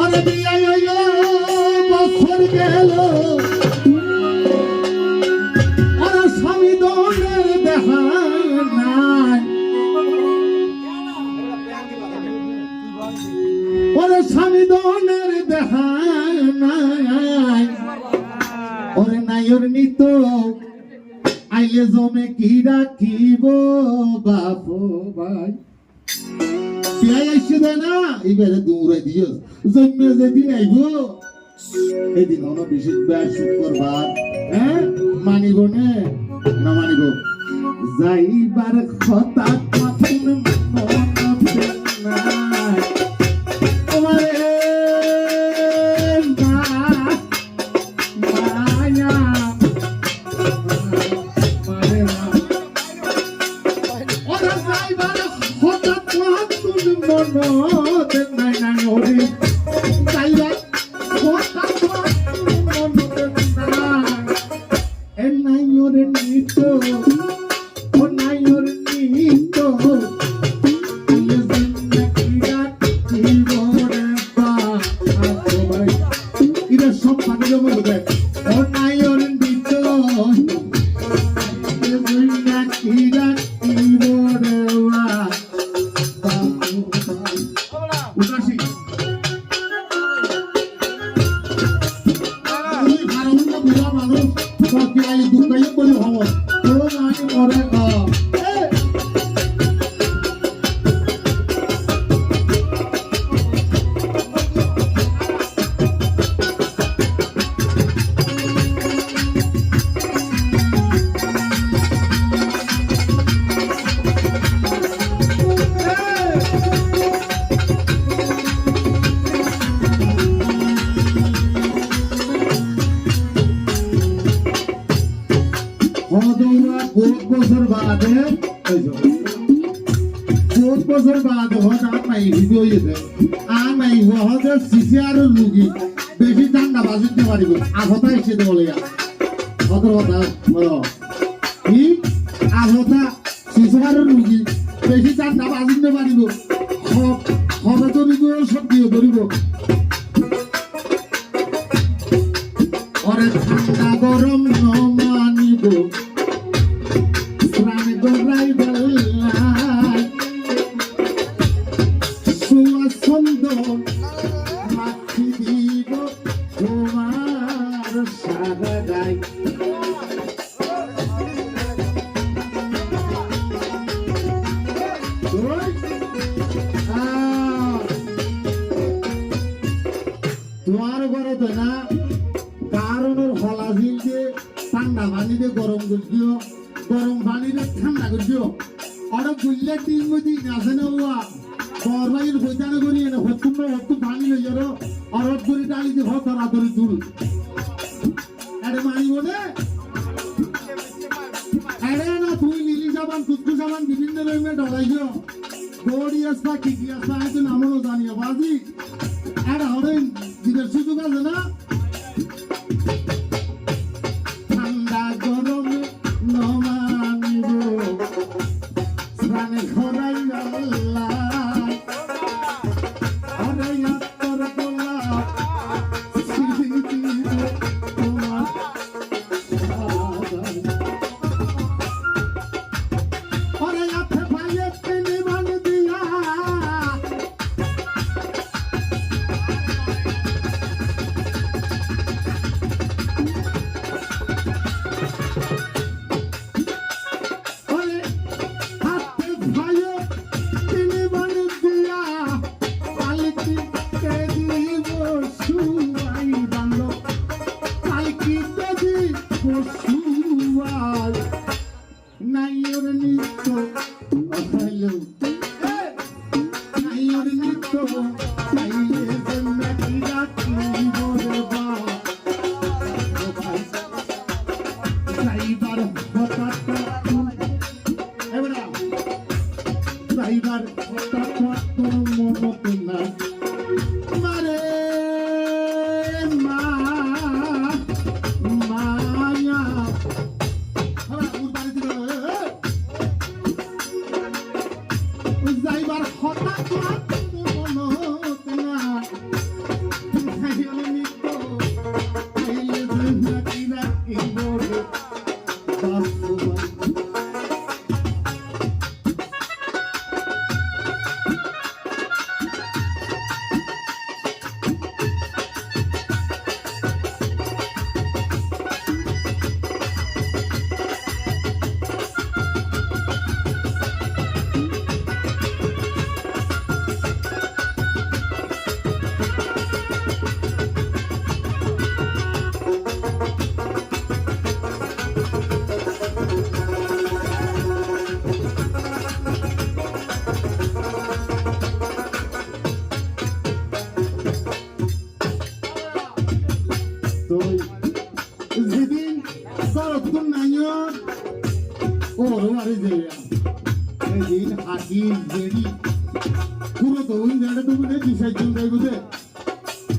ওরে বিয়ে হইল বছর গেল ওরে স্বামী দনের দেখা নাই ওরে স্বামী দনের দেখা নাই ওরে নাইর নিত আইলে জমে কি রাখিব বাপো ভাই বিয়ে আসছে দেয় না এবারে দৌড়াই দিও জন্মে যেদিন আইব এদিন হলো বৃহস্পতিবার শুক্রবার হ্যাঁ মানিব না মানিব যাইবার কথা কখন বেশি ঠান্ডা বাজিতে পারিব আহতা এসে বলে কথা বলো কি আহতা শিশুর রুগী বেশি ঠান্ডা বাজিতে পারিব হবে ধরিব সব দিয়ে ধরিব ওরে ঠান্ডা গরম ন মানিব প্রাণ গড়াই বেলায় সুয়াছন্দ মাছি দিব তোমার সারা গাই তোমার ঘরে তো না কারণের হলা ঝিল দিয়ে ঠান্ডা পানি দিয়ে গরম করছিও গরম পানি দিয়ে ঠান্ডা করছিও অনেক বুঝলে তিন দিন আছে না বাবা বরবাইয়ের বৈতানে করি না হত্তু পানি লই যারো অরব করে ডালি দিয়ে হত রাতরে তুল আরে মানি বলে আরে না তুই নীলি সাবান কুচকু সাবান বিভিন্ন রঙে ডলাইছো দৌড়ি আসবা কি আসবা হয়তো নামও জানিও বাজি আরে হরে দিদের সুযোগ আছে না ঠান্ডা গরম নমানিব প্রাণে ঘরাই আল্লাহ আরে আত্মর গোলা সিদ্ধি তোমার আরে আপে ভাইয়ে পেনে মান দিয়া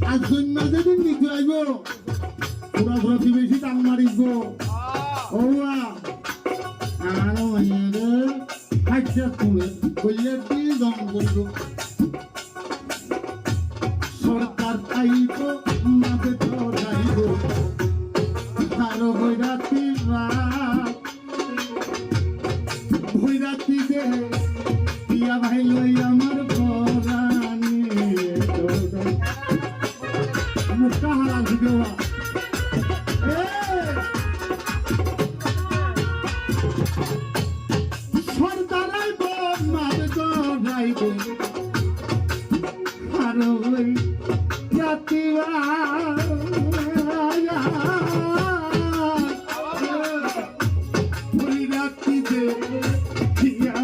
আর জন্য যেদিন নিতে আইব পুরা প্রতিবেশী টান মারিব ওয়া আরো মাইয়াদের হাইটা তুলে কইলে দিয়ে দম করব সরকার আইব মাঝে তো যাইব আরো বৈরাতি ভৈরাতিতে দিয়া ভাই লই আমার পরাণে মুখটা হারা ভিডিও সরকারাই মার যাইব আরো ওই জাতিবা ভৈরাতিতে দিয়া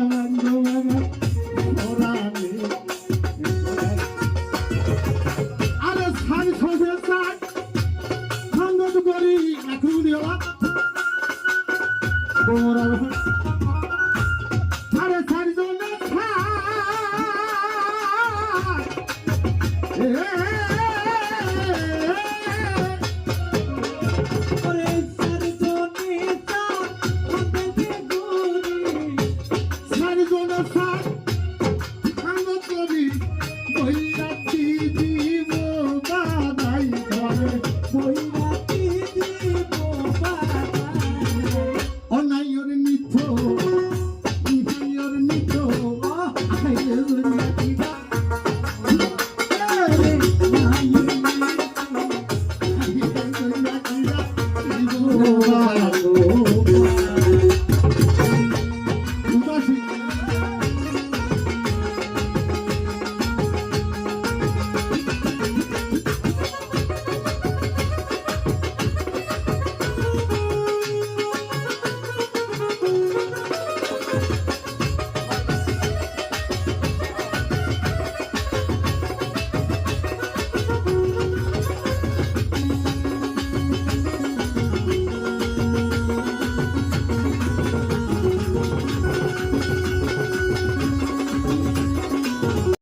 আরে সাই সজে সাই খান্ডত করি এখন দিওয়া ওরা আরে সাই জনে সাই